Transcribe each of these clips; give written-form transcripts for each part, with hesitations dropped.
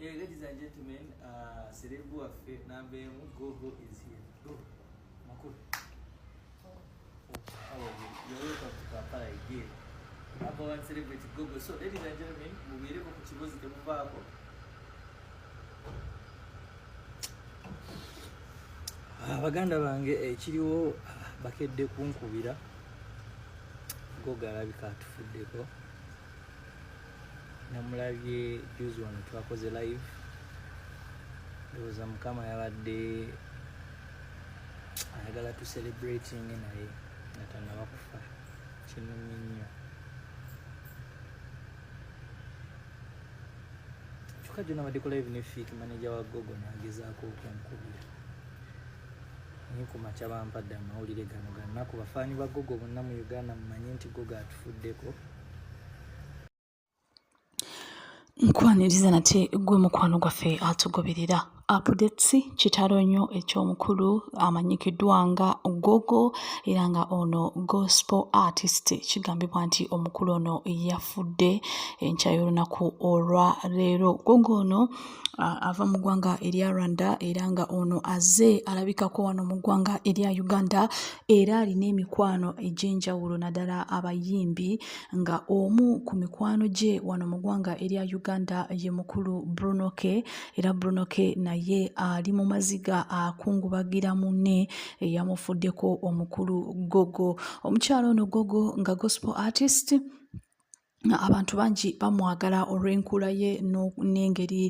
Ladies and gentlemen, Cerebro Nambem Gogo is here. Go, Makuru. You're welcome to Kampala again. Number one celebrity Gogo. So, ladies and gentlemen, we will be able to choose the Muvako. Abaganda bange ekiriwo bakedde kunkubira Gogo alabika atufuddeko. Namulabye juzi wano twakoze live ndowooza mukama yabadde ayagala tu celebrating naye nga tannaba kufa kinumye nnyo kyokka gyo nabaddeko live ne fit manager wa Gogo n'agezaako okunkubira naye ku makya bampadde amawulire gano gannaku bafaani ba Gogo bonna mu Uganda mumanye nti Gogo atufuddeko. Nkwaniriza nate gwe mukwano gwaffe atugoberera updates kitalo nnyo eky'omukulu amanyikiddwa nga Gogo era nga ono gospel artist kigambibwa nti omukulu ono yafudde enkya y'olunaku olwa leero. Gogo ono ava mu ggwanga erya Rwanda era nga ono azze alabikako wano mu ggwanga erya Uganda era alina emikwano egy'enjawulo naddala abayimbi nga omu ku mikwano gye wano mu ggwanga erya Uganda ye mukulu Bruno K era Bruno K naye ali mu maziga akungubagira munne eyamufuddeko omukulu Gogo. Omukyalo ono Gogo nga gospel artist abantu bangi bamwagala olw'enkula ye n'engeri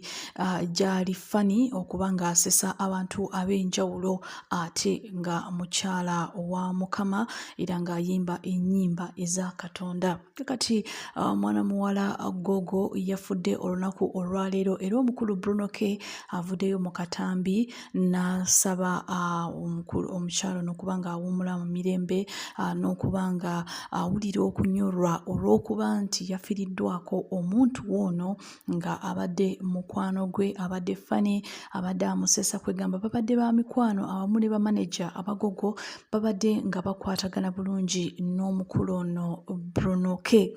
gy'ali fani okuba ng'asesa abantu ab'enjawulo ate nga mukyala wa Mukama era ng'ayimba ennyimba eza Katonda. Kakati mwana muwala Gogo yafudde olunaku olwaleero era omukulu Bruno K avuddeyo mu katambi n'asaba omukyala ono okuba ng'awummula mu mirembe n'okuba nga awulira okunyolwa olw'okuba nti yafiiriddwako omuntu ono nga abadde mukwano gwe abadde fani abadde amusesa kwegamba babadde ba mikwano awamu ne bamaneja abagogo babadde nga bakwatagana bulungi n'omukulu ono Bruno K.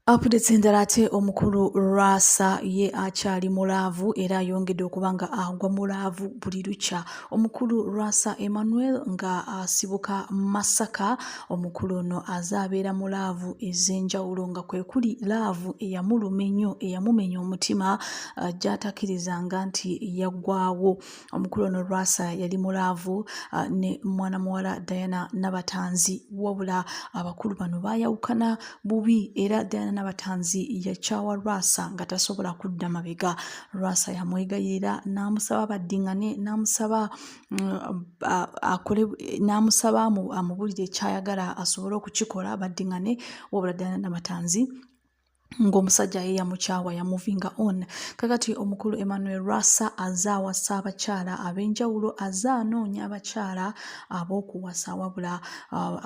Updates endala ate omukulu Rasa ye akyali mulaavu era ayongedde okuba nga agwa mulaavu buli lukya. Omukulu Rasa Emmanuel nga asibuka Masaka omukulu ono azaabeera mulaavu ez'enjawulo nga kwe kuli laavu eyamuluma ennyo eyamumenya omutima gy'atakkirizanga nti yaggwaawo. Omukulu ono Rasa yali mulaavu ne mwana muwala Diana Nabatanzi wabula abakulu bano baayawukana bubi era Diana Nabatanzi yakyawa Rasa nga tasobola kudda mabega. Rasa yamwegayirira n'amusaba baddiŋŋane n'amusaba amubulire ekyayagala asobole okukikola baddiŋŋane wabula Diana Nabatanzi ng'omusajja ye yamukyawa yamuvinga on. Kakati omukulu Emmanuel Rasa azaawasa abakyala ab'enjawulo azaanoonya abakyala ab'okuwasa wabula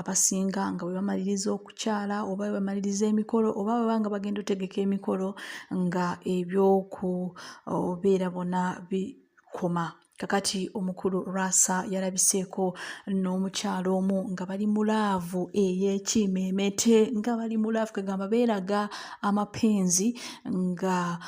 abasinga nga bwe bamaliriza okukyala oba bwe bamaliriza emikolo oba bwe nga bagenda otegeka emikolo nga eby'okubeera bona bikoma. Kakati omukulu Rasa yalabiseeko n'omukyalo omu nga bali mulaavu ey'ekimeemete nga bali mulaavu kagamba beeraga amapenzi nga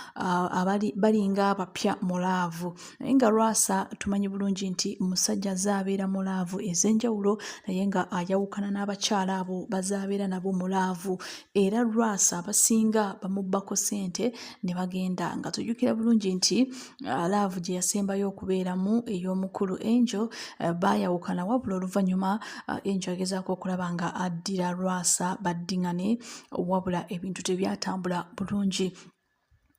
balinga abapya mulaavu naye nga Rasa tumanyi bulungi nti musajja azaabeera mulaavu ez'enjawulo naye nga ayawukana n'abakyala abo bazaabeera nabo mulaavu era Rasa abasinga bamubbako ssente ne bagenda nga tujjukira bulungi nti laavu gye yasembayo okubeera ey'omukulu Angel baayawukana wabula oluvannyuma Angel agezaako okulaba nga addira Rasa baddiŋŋane wabula ebintu tebyatambula bulungi.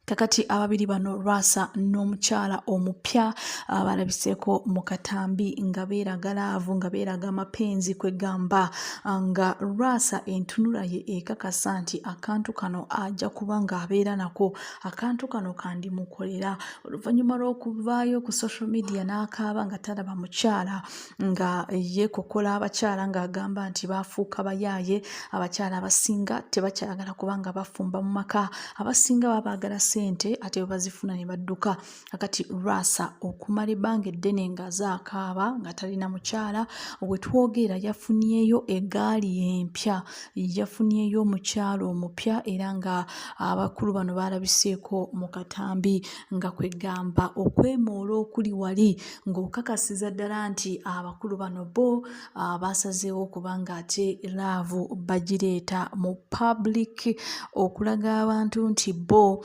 Kakati ababiri bano Rasa n'omukyala omupya balabiseeko mu katambi nga beeraga laavu nga beeraga amapenzi kwegamba nga Rasa entunula ye ekakasa nti akantu kano ajja kuba ng'abeera nako akantu kano kandimukolera. Oluvannyuma lw'okuvaayo ku social media n'akaaba nga talaba mukyala nga yeekokola abakyala ng'agamba nti baafuuka bayaaye abakyala abasinga tebakyagala kuba nga bafumba mu maka abasinga babaagala ssente ate bazifuna ne badduka. Kakati Rasa okumala ebbanga eddene nga zaakaaba nga talina mukyala, bwe twogera yafunyeeyo eggaali empya, yafunyeeyo omukyala omupya era nga abakulu bano baalabiseeko mu katambi nga kwegamba okwemoola okuli wali ng'okakasiza ddala nti abakulu bano bo basazeewo okubanga ate laavu bagireeta mu public okulaga abantu nti bo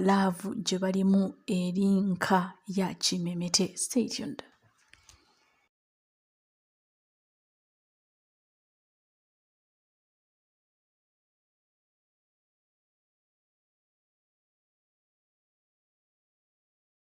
laavu gye balimu eri nka ya kimemete. Stay tuned.